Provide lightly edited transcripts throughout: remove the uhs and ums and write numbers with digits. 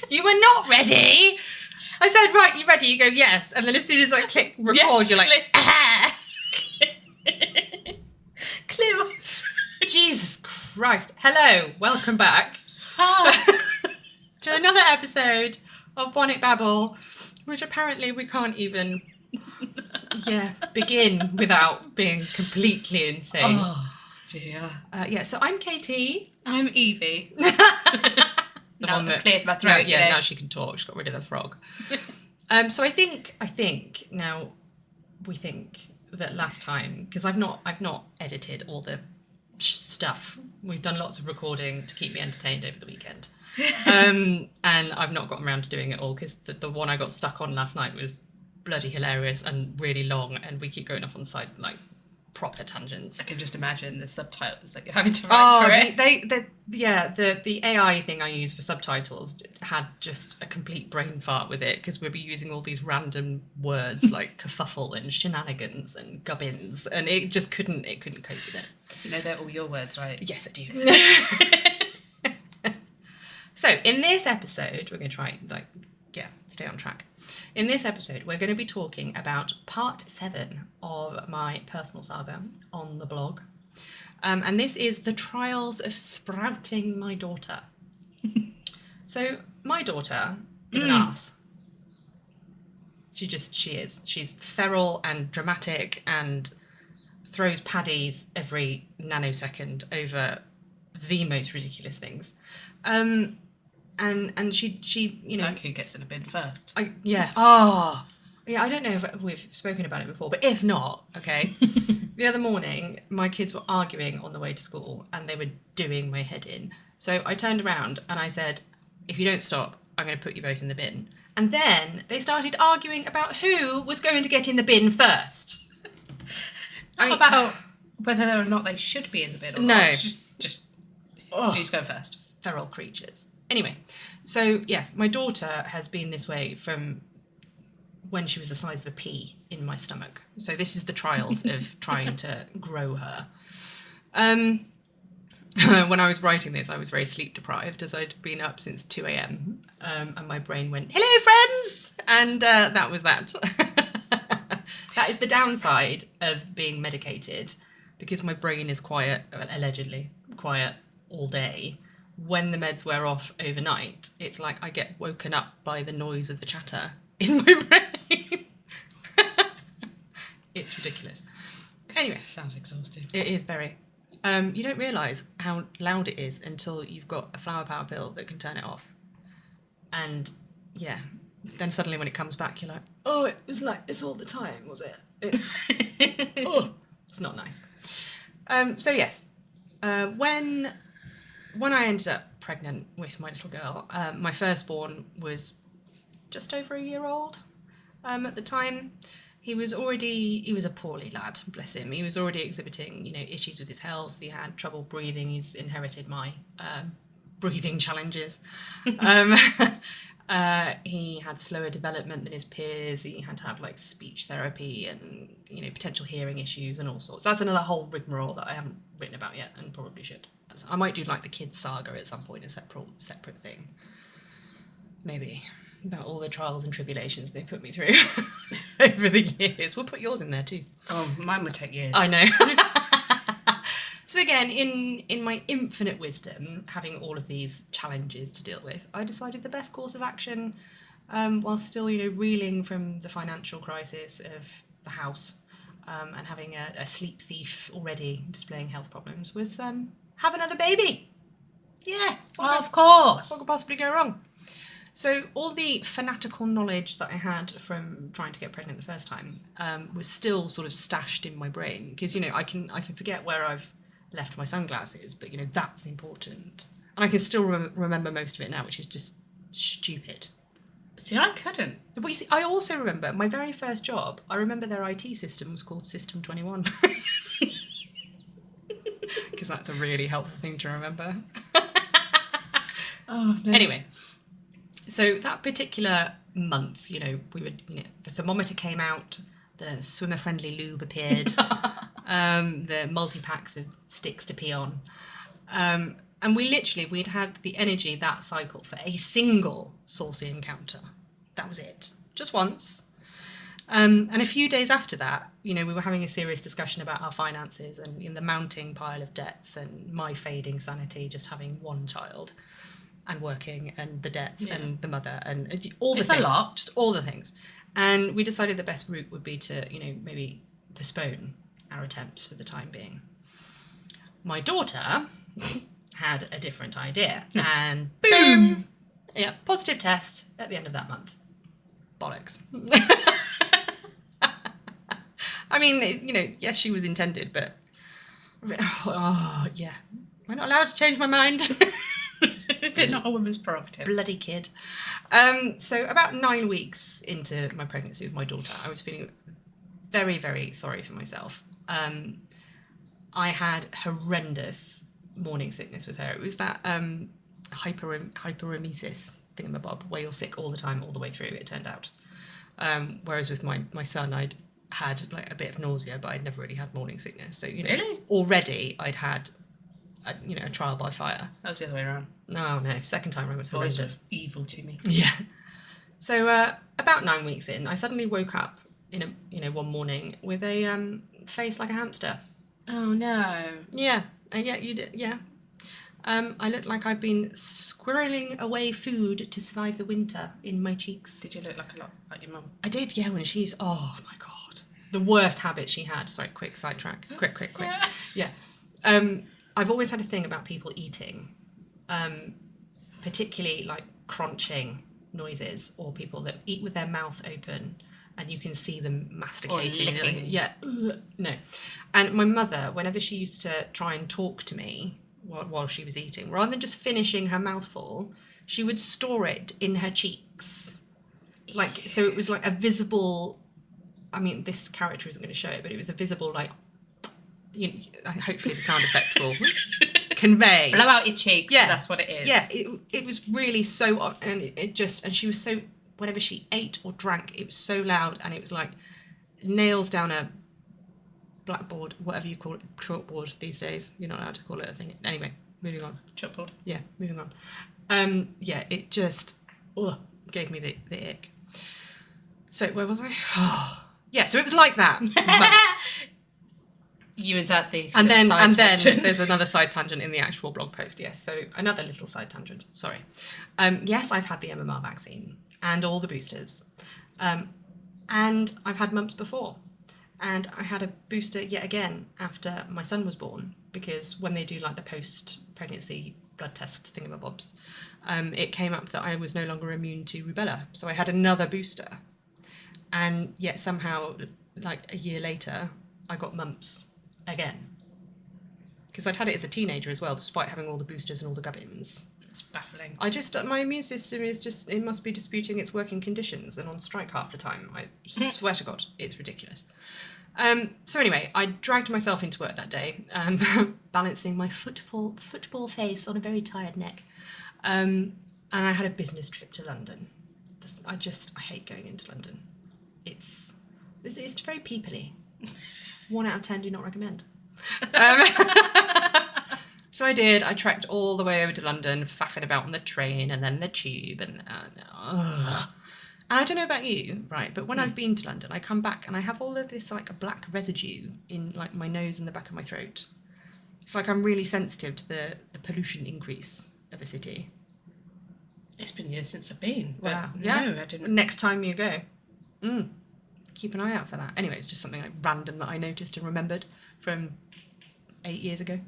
You were not ready. I said, right, you ready? You go, yes. And then as soon as I click record, Yes, you're like, ah. Clear my throat. Jesus Christ. Hello, welcome back to another episode of Bonnet Babble, which apparently we can't even begin without being completely insane. Oh, dear. So I'm Katie. I'm Evie. The now one that cleared my throat. now she can talk. She's got rid of the frog. So I think now we think that last time, because I've not edited all the stuff. We've done lots of recording to keep me entertained over the weekend, and I've not gotten around to doing it all because the one I got stuck on last night was bloody hilarious and really long, and we keep going off on the side like proper tangents. I can just imagine the subtitles that you're having to write for it. The AI thing I use for subtitles had just a complete brain fart with it because we'll be using all these random words like kerfuffle and shenanigans and gubbins, and it just couldn't cope with it. You know they're all your words, right? Yes, I do. So in this episode, we're going to try stay on track. In this episode, we're going to be talking about part 7 of my personal saga on the blog. And this is the trials of sprouting my daughter. So my daughter is an arse. She is. She's feral and dramatic and throws paddies every nanosecond over the most ridiculous things. And she Like who gets in a bin first? I don't know if we've spoken about it before, but if not, okay. The other morning, my kids were arguing on the way to school and they were doing my head in. So I turned around and I said, if you don't stop, I'm going to put you both in the bin. And then they started arguing about who was going to get in the bin first. Not about whether or not they should be in the bin or not. It's just who's going first. Feral creatures. Anyway, so yes, my daughter has been this way from when she was the size of a pea in my stomach. So this is the trials of trying to grow her. When I was writing this, I was very sleep deprived as I'd been up since 2 a.m. And my brain went, hello, friends! And that was that. That is the downside of being medicated because my brain is allegedly quiet all day. When the meds wear off overnight, it's like I get woken up by the noise of the chatter in my brain. It's ridiculous. Anyway. Sounds exhausting. It is very. You don't realise how loud it is until you've got a flower power pill that can turn it off. And, yeah, then suddenly when it comes back, you're like, oh, it was like this all the time, was it? It's not nice. So, yes, when I ended up pregnant with my little girl, my firstborn was just over a year old at the time. He was a poorly lad, bless him. He was already exhibiting, issues with his health. He had trouble breathing. He's inherited my breathing challenges. He had slower development than his peers. He had to have speech therapy and, potential hearing issues and all sorts. That's another whole rigmarole that I haven't written about yet and probably should. I might do the kids saga at some point, a separate thing. Maybe. About all the trials and tribulations they put me through over the years. We'll put yours in there too. Oh, mine would take years. I know. So again, in my infinite wisdom, having all of these challenges to deal with, I decided the best course of action, while still, reeling from the financial crisis of the house, and having a sleep thief already displaying health problems, was have another baby. Yeah. Of course. What could possibly go wrong? So all the fanatical knowledge that I had from trying to get pregnant the first time was still sort of stashed in my brain because I can forget where I've left my sunglasses, but that's important, and I can still remember most of it now, which is just stupid. See, I couldn't. But you see, I also remember my very first job. I remember their IT system was called System 21 because that's a really helpful thing to remember. Oh no. Anyway. So that particular month, the thermometer came out, the swimmer-friendly lube appeared, the multi-packs of sticks to pee on. And we'd had the energy that cycle for a single saucy encounter. That was it. Just once. And a few days after that, we were having a serious discussion about our finances and in the mounting pile of debts and my fading sanity, just having one child and working and the debts and the mother and all the things. It's a lot. Just all the things. And we decided the best route would be to, maybe postpone our attempts for the time being. My daughter had a different idea. And boom! Yeah, positive test at the end of that month. Bollocks. I mean, yes, she was intended, but... Oh, yeah. Am I not allowed to change my mind? Is it not a woman's prerogative? Bloody kid. So about 9 weeks into my pregnancy with my daughter, I was feeling very, very sorry for myself. I had horrendous morning sickness with her. It was that hyperemesis thingamabob, where you're sick all the time, all the way through, it turned out. Whereas with my son, I'd had like a bit of nausea, but I'd never really had morning sickness. So, Really? Already I'd had, a trial by fire. That was the other way around. No, second time around was horrendous. Boys were evil to me. Yeah. So about 9 weeks in, I suddenly woke up one morning with a face like a hamster. Oh no. Yeah. Yeah, you did. Yeah. I looked like I'd been squirreling away food to survive the winter in my cheeks. Did you look like a lot like your mum? I did, yeah, when she's... Oh, my God. The worst habit she had. Sorry, quick sidetrack. Quick. Yeah. I've always had a thing about people eating, particularly like crunching noises or people that eat with their mouth open and you can see them masticating. Or licking. Yeah. No. And my mother, whenever she used to try and talk to me while she was eating, rather than just finishing her mouthful, she would store it in her cheeks. Like, so it was like a visible... I mean, this character isn't going to show it, but it was a visible, like, hopefully the sound effect will convey. Blow out your cheeks. Yeah, that's what it is. Yeah, it was really so, and and she was so, whenever she ate or drank, it was so loud, and it was like nails down a blackboard, whatever you call it, chalkboard these days. You're not allowed to call it a thing. Anyway, moving on. Chalkboard. Yeah, moving on. Yeah, it just gave me the ick. So where was I? Yeah, so it was like that. You was at the and then there's another side tangent in the actual blog post. Yes, so another little side tangent. Sorry. Yes, I've had the MMR vaccine and all the boosters, and I've had mumps before, and I had a booster yet again after my son was born, because when they do like the post-pregnancy blood test thingamabobs, it came up that I was no longer immune to rubella, so I had another booster. And yet somehow, like a year later, I got mumps again. Because I'd had it as a teenager as well, despite having all the boosters and all the gubbins. It's baffling. My immune system is just, it must be disputing its working conditions and on strike half the time. I swear to God, it's ridiculous. So anyway, I dragged myself into work that day, balancing my football face on a very tired neck. And I had a business trip to London. I hate going into London. It's very peoply. 1 out of 10 do not recommend. So I did. I trekked all the way over to London, faffing about on the train and then the tube. And I don't know about you, right, but when I've been to London, I come back and I have all of this like a black residue in like my nose and the back of my throat. It's like I'm really sensitive to the pollution increase of a city. It's been years since I've been. But wow. No, Yeah. I didn't. Next time you go. Keep an eye out for that. Anyway, it's just something like random that I noticed and remembered from 8 years ago.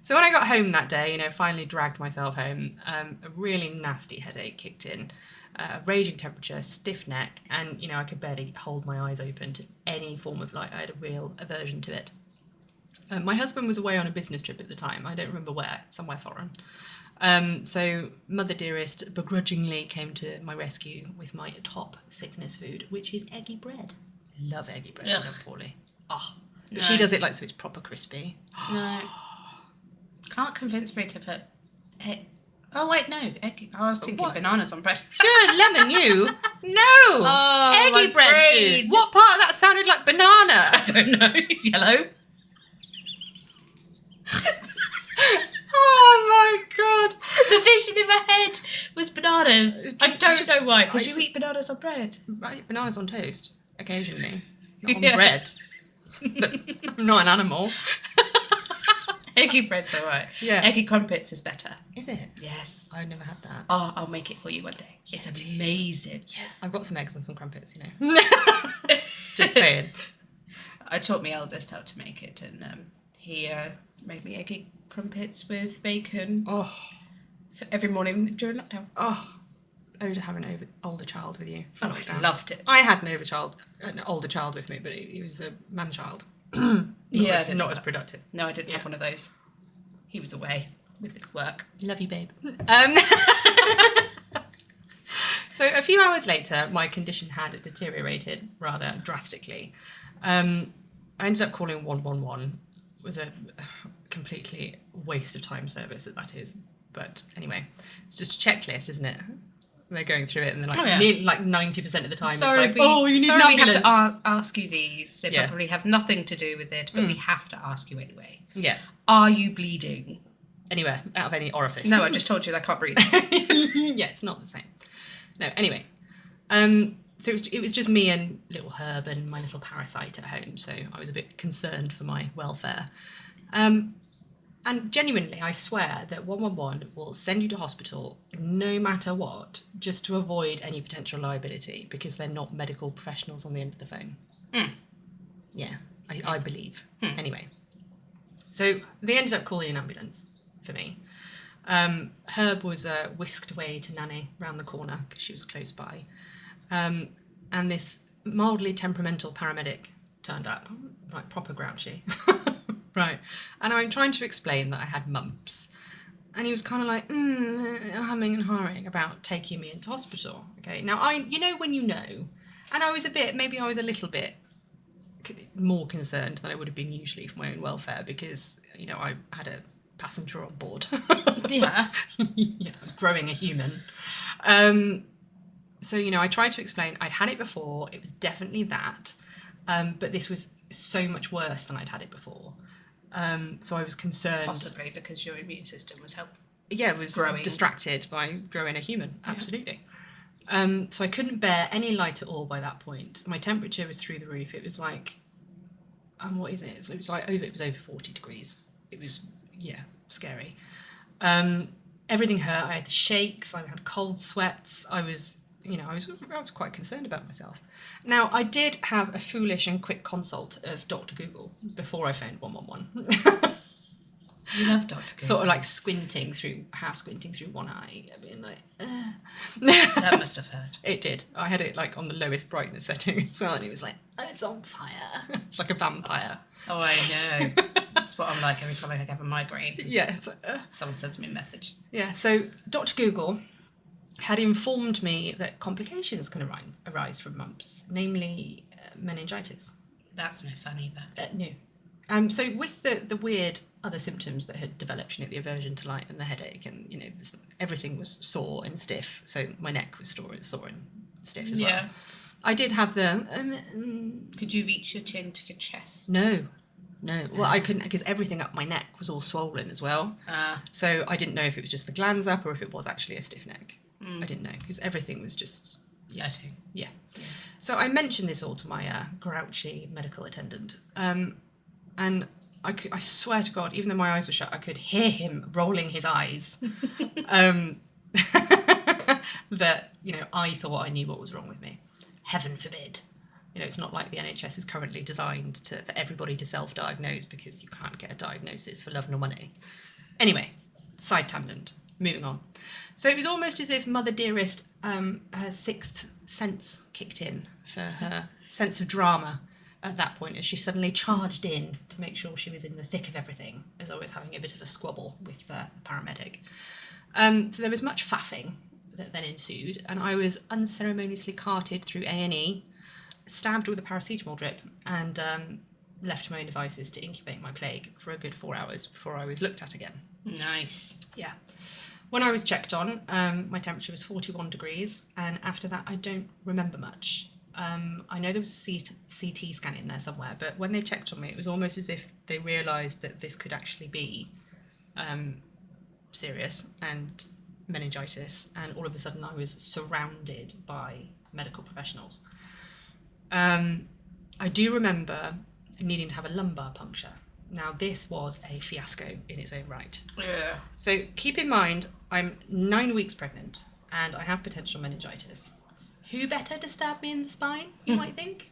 So when I got home that day, finally dragged myself home, a really nasty headache kicked in, raging temperature, stiff neck, and, I could barely hold my eyes open to any form of light. I had a real aversion to it. My husband was away on a business trip at the time. I don't remember where, somewhere foreign. So Mother Dearest begrudgingly came to my rescue with my top sickness food, which is eggy bread. Love eggy bread. I love poorly. Oh, but no. She does it like so it's proper crispy. No. Can't convince me to put egg. Oh wait, no. Egg. I was thinking bananas on bread. Good lemon, you. No. Oh, eggy bread, dude. What part of that sounded like banana? I don't know. It's yellow. head was bananas. I don't know why, because you eat bananas on bread. I eat bananas on toast, occasionally. Not on bread. I'm not an animal. Eggy bread's alright. Yeah. Eggy crumpets is better. Is it? Yes. I've never had that. Oh, I'll make it for you one day. It's amazing. Yeah. I've got some eggs and some crumpets, Just saying. I taught my eldest how to make it, and he made me eggy crumpets with bacon for every morning during lockdown. Oh, to have an older child with you. Oh, I loved it. I had an older child with me, but he was a man-child. Not as productive. No, I didn't have one of those. He was away with work. Love you, babe. So a few hours later, my condition had deteriorated rather drastically. I ended up calling 111. It was a completely waste of time service, that is. But anyway, it's just a checklist, isn't it? They're going through it, and they're nearly, like 90% of the time, sorry, it's like, you need an ambulance. We have to ask you these. They probably have nothing to do with it, but we have to ask you anyway. Yeah. Are you bleeding? Anywhere, out of any orifice. No, I just told you that I can't breathe. Yeah, it's not the same. No, anyway. So it was just me and little Herb and my little parasite at home, so I was a bit concerned for my welfare. And genuinely, I swear that 111 will send you to hospital no matter what, just to avoid any potential liability, because they're not medical professionals on the end of the phone. Yeah, I believe. Anyway, so they ended up calling an ambulance for me. Herb was whisked away to Nanny round the corner because she was close by. And this mildly temperamental paramedic turned up, like proper grouchy. Right. And I'm trying to explain that I had mumps. And he was kind of like, humming and hawing about taking me into hospital. Okay. Now, when you know, and I was a little bit more concerned than I would have been usually for my own welfare, because, I had a passenger on board. Yeah. Yeah, I was growing a human. So, I tried to explain I'd had it before. It was definitely that. But this was so much worse than I'd had it before. So I was concerned. Possibly because your immune system was helpful. Yeah, it was distracted by growing a human. Absolutely. So I couldn't bear any light at all by that point. My temperature was through the roof. It was like, what is it? So it was over 40 degrees. It was, scary. Everything hurt. I had the shakes. I had cold sweats. I was quite concerned about myself. Now, I did have a foolish and quick consult of Dr. Google before I phoned 111. You love Dr. Google. Sort of like half squinting through one eye, being like, That must have hurt. It did. I had it like on the lowest brightness setting as well, and he was like, it's on fire. It's like a vampire. Oh, I know. That's what I'm like every time I have a migraine. Yeah. It's like, someone sends me a message. Yeah, so Dr. Google had informed me that complications can arise from mumps, namely meningitis. That's no fun either. No. So with the weird other symptoms that had developed, the aversion to light and the headache, and everything was sore and stiff. So my neck was sore and stiff as well. I did have the. Could you reach your chin to your chest? No. Well, I couldn't, because everything up my neck was all swollen as well. So I didn't know if it was just the glands up or if it was actually a stiff neck. I didn't know, because everything was just hurting. Yeah. So I mentioned this all to my grouchy medical attendant, and I swear to God, even though my eyes were shut, I could hear him rolling his eyes. That I thought I knew what was wrong with me. Heaven forbid. It's not like the NHS is currently designed for everybody to self-diagnose, because you can't get a diagnosis for love nor money. Anyway, side tangent. Moving on. So it was almost as if Mother Dearest, her sixth sense kicked in for her sense of drama at that point, as she suddenly charged in to make sure she was in the thick of everything, as I was having a bit of a squabble with the paramedic. So there was much faffing that then ensued, and I was unceremoniously carted through A&E, stabbed with a paracetamol drip, and left to my own devices to incubate my plague for a good 4 hours before I was looked at again. Nice. Yeah. When I was checked on, my temperature was 41 degrees, and after that I don't remember much. I know there was a CT scan in there somewhere, but when they checked on me, it was almost as if they realised that this could actually be serious, and meningitis, and all of a sudden I was surrounded by medical professionals. I do remember needing to have a lumbar puncture. Now, this was a fiasco in its own right. Yeah. So keep in mind, I'm 9 weeks pregnant and I have potential meningitis. Who better to stab me in the spine, you might think?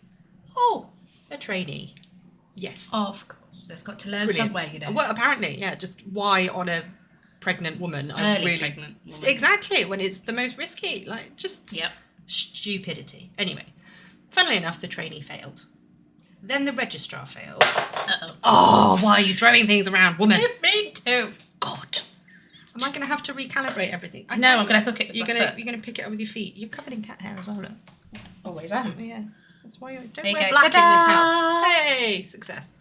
Oh, a trainee. Yes. Of course. They've got to learn Brilliant. somewhere, you know. Well, apparently, yeah. Just why on a pregnant woman? Early pregnant woman. Exactly, when it's the most risky. Like, just Yep. stupidity. Anyway, funnily enough, the trainee failed. Then the registrar failed. Uh-oh. Oh, why are you throwing things around, woman? Me too. God. Am I going to have to recalibrate everything? No, I'm going to hook it with You're my gonna foot. you're gonna pick it up with your feet. You're covered in cat hair as well, look. Always am. Yeah. That's why you don't There you wear go. black in this Ta-da! house. Hey, success.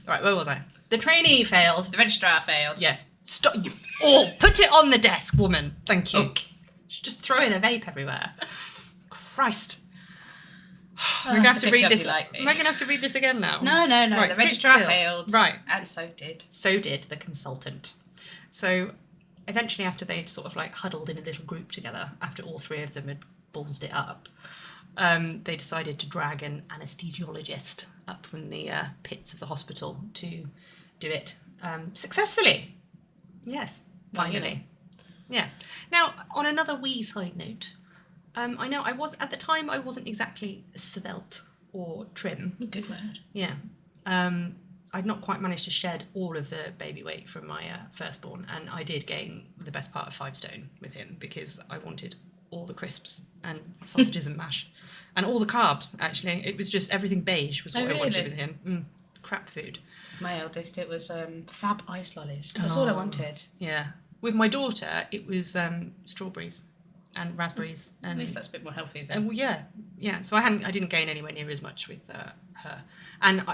Right, where was I? The trainee failed. The registrar failed. Yes. Stop. Oh, put it on the desk, woman. Thank you. Okay. She's just throwing a vape everywhere. Christ. Oh, We're going to have that's to a read good job this. you like me. Am I going to have to read this again now? No. Right, the sit registrar still. failed. Right. And so did. So did the consultant. So eventually, after they'd sort of like huddled in a little group together, after all three of them had ballsed it up, they decided to drag an anaesthesiologist up from the pits of the hospital to do it successfully. Yes, finally. Yeah. Now, on another wee side note, I know I wasn't exactly svelte or trim. Good word. Yeah. I'd not quite managed to shed all of the baby weight from my firstborn, and I did gain the best part of 5 stone with him because I wanted all the crisps and sausages and mash and all the carbs, actually. It was just everything beige was what I wanted really? with him. Crap food. My eldest, it was fab ice lollies. That's all I wanted. Yeah. With my daughter, it was strawberries and raspberries. At And least that's a bit more healthy then. well, yeah. So I didn't gain anywhere near as much with her, and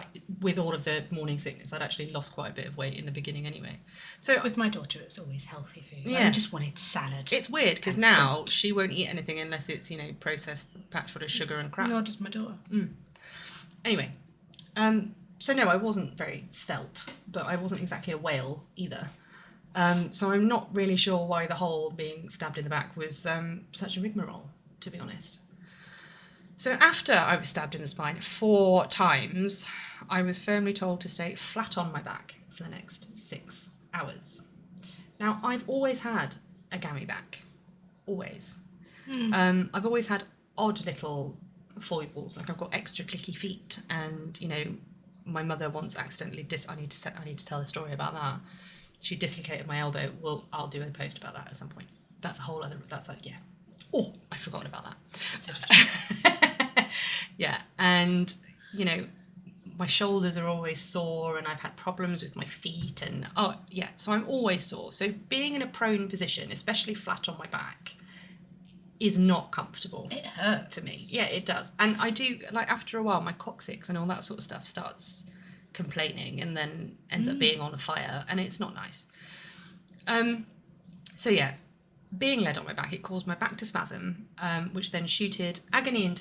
with all of the morning sickness, I'd actually lost quite a bit of weight in the beginning anyway. So With my daughter, it's always healthy food. Yeah. I just wanted salad. it's weird because And now fruit. she won't eat anything unless it's processed, packed full of sugar and crap. Nor does my daughter. Anyway, so no, I wasn't very svelte, but I wasn't exactly a whale either. So I'm not really sure why the whole being stabbed in the back was such a rigmarole, to be honest. So after I was stabbed in the spine 4 times, I was firmly told to stay flat on my back for the next 6 hours. Now, I've always had a gammy back. Always. I've always had odd little foibles, like I've got extra clicky feet, and my mother once accidentally I need to tell a story about that. She dislocated my elbow. Well, I'll do a post about that at some point. That's a whole other. Yeah. Oh, I'd forgotten about that. Yeah, and my shoulders are always sore, and I've had problems with my feet, and so I'm always sore. So being in a prone position, especially flat on my back, is not comfortable. It hurt for me. Yeah, it does. And I do, after a while, my coccyx and all that sort of stuff starts complaining and then ends up being on a fire, and it's not nice. So yeah, being led on my back, it caused my back to spasm, which then shot agony.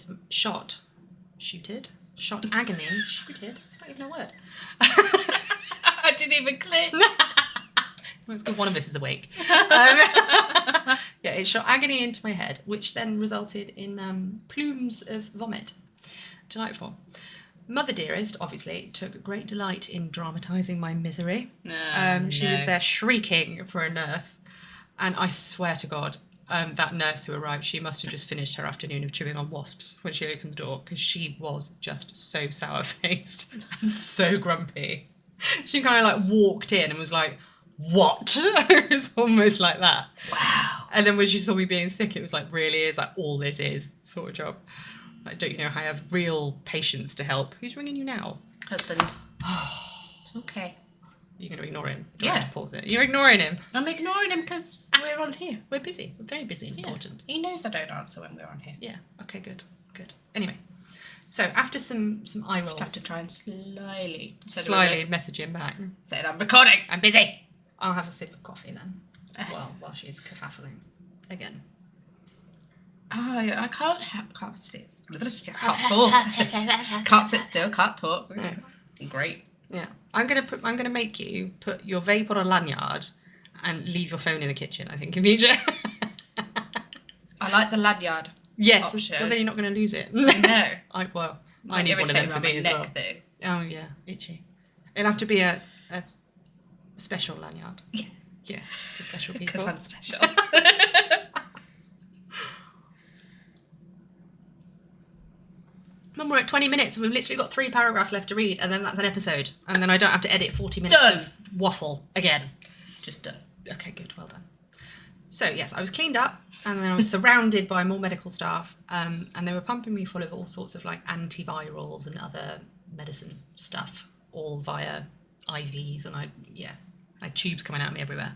It's not even a word. I didn't even click. Well, it's good one of us is awake. Yeah, it shot agony into my head, which then resulted in plumes of vomit. Delightful. Mother Dearest, obviously, took great delight in dramatising my misery. She was there shrieking for a nurse. And I swear to God, that nurse who arrived, she must have just finished her afternoon of chewing on wasps when she opened the door, because she was just so sour-faced and so grumpy. She kind of walked in and was like, what? It was almost like that. Wow. And then when she saw me being sick, it was really is all this is sort of job. Don't you know how I have real patience to help? Who's ringing you now? Husband. It's okay. You're going to ignore him? Do Yeah. I have to pause it? You're ignoring him? I'm ignoring him because we're on here. We're busy. We're very busy and important. He knows I don't answer when we're on here. Yeah. Okay, good. Anyway, so after some eye rolls... Just have to try and slyly message him back. said, I'm recording. I'm busy. I'll have a sip of coffee then, while she's kerfuffling again. I can't sit. Can't talk. Can't sit still. Can't talk. No. Great. Yeah, I'm gonna make you put your vape on a lanyard and leave your phone in the kitchen, I think, in future. I like the lanyard. Yes. Option. Well, then you're not going to lose it. No. I need one of them for me as well. Though. Oh, yeah. Itchy. It'll have to be a special lanyard. Yeah. Yeah. For special people. Because I'm special. Mum, we're at 20 minutes and we've literally got 3 paragraphs left to read, and then that's an episode. And then I don't have to edit 40 minutes of waffle again. Just done. Okay, good. Well done. So, yes, I was cleaned up, and then I was surrounded by more medical staff, and they were pumping me full of all sorts of, like, antivirals and other medicine stuff, all via IVs, and I had tubes coming out of me everywhere.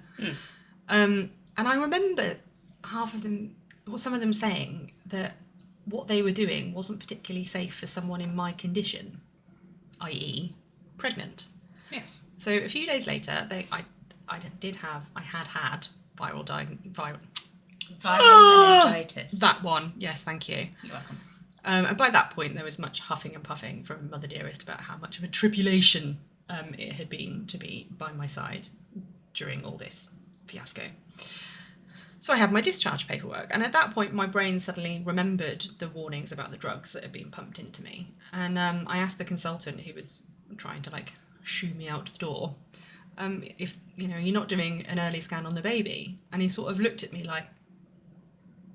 And I remember some of them saying that what they were doing wasn't particularly safe for someone in my condition, i.e. pregnant. Yes. So a few days later, I had viral meningitis. That one, yes, thank you. You're welcome. And by that point, there was much huffing and puffing from Mother Dearest about how much of a tribulation it had been to be by my side during all this fiasco. So I had my discharge paperwork, and at that point my brain suddenly remembered the warnings about the drugs that had been pumped into me. And I asked the consultant who was trying to like shoo me out the door, if, you know, you're not doing an early scan on the baby. And he sort of looked at me like,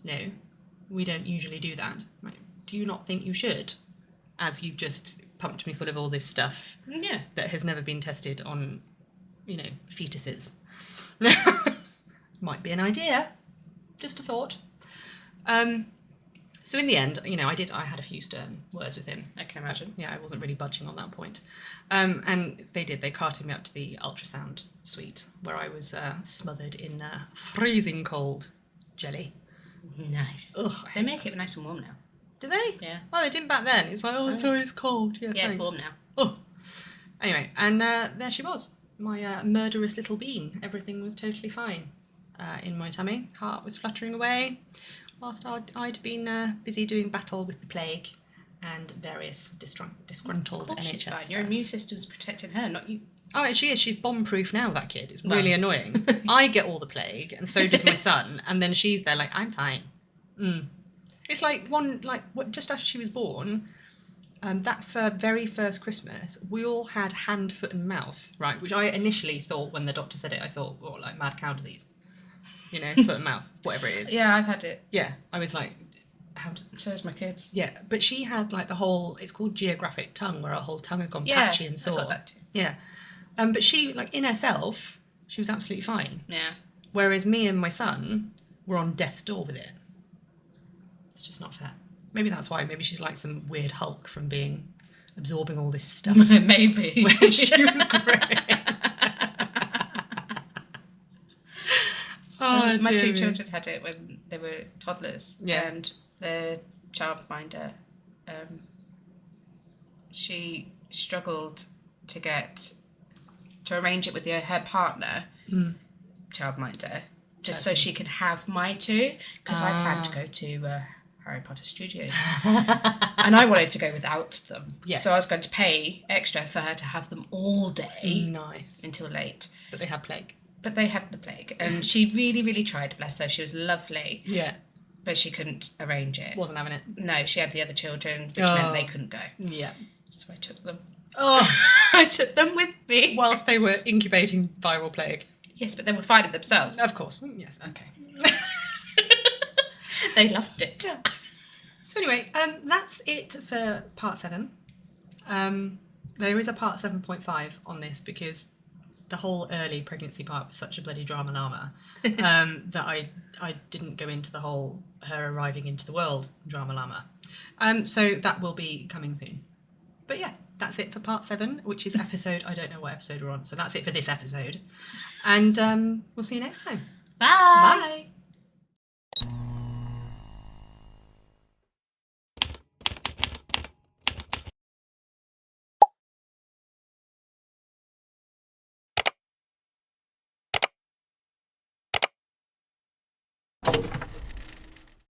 no, we don't usually do that. Like, do you not think you should? As you've just pumped me full of all this stuff that has never been tested on, you know, fetuses. Might be an idea. Just a thought. So in the end, you know, I had a few stern words with him. I can imagine. Yeah, I wasn't really budging on that point. And they carted me up to the ultrasound suite where I was smothered in freezing cold jelly. Nice. Ugh, They make it nice and warm now. Do they? Yeah. Oh, they didn't back then. It was like, oh, sorry, it's cold. Yeah, it's warm now. Oh. Anyway, and there she was. My murderous little bean. Everything was totally fine in my tummy. Heart was fluttering away, whilst I'd been busy doing battle with the plague and various disgruntled NHS she's fine. stuff. Your immune system's protecting her, not you. Oh, and she is. She's bomb-proof now, that kid. It's really annoying. I get all the plague, and so does my son, and then she's there like, I'm fine. It's like just after she was born, that very first Christmas, we all had hand, foot and mouth, right? Which I initially thought, when the doctor said it, I thought, oh, like mad cow disease. You know, foot and mouth, whatever it is. Yeah, I've had it. Yeah, I was like, so is my kids. Yeah, but she had like the whole, it's called geographic tongue, where her whole tongue had gone patchy and sore. I got that too. Yeah. But she, like, in herself, she was absolutely fine. Yeah. Whereas me and my son were on death's door with it. It's just not fair. Maybe that's why. Maybe she's like some weird Hulk from absorbing all this stuff. Maybe. Where she was great. My two children had it when they were toddlers. Yeah. And the childminder, she struggled to arrange it with her partner, childminder, just so she could have my two, because I planned to go to Harry Potter Studios. And I wanted to go without them. Yes. So I was going to pay extra for her to have them all day. Nice. Until late. But they had plague. But they had the plague. And she really, really tried, bless her. She was lovely. Yeah. But she couldn't arrange it. Wasn't having it. No, she had the other children, which meant they couldn't go. Yeah. So I took them. Oh. I took them with me. Whilst they were incubating viral plague. Yes, but they were finding themselves. Of course. Yes, okay. They loved it. So anyway, that's it for part 7. There is a part 7.5 on this because the whole early pregnancy part was such a bloody drama llama that I didn't go into the whole her arriving into the world drama llama. So that will be coming soon. But yeah, that's it for part 7, which is episode, I don't know what episode we're on, so that's it for this episode. And we'll see you next time. Bye. Bye.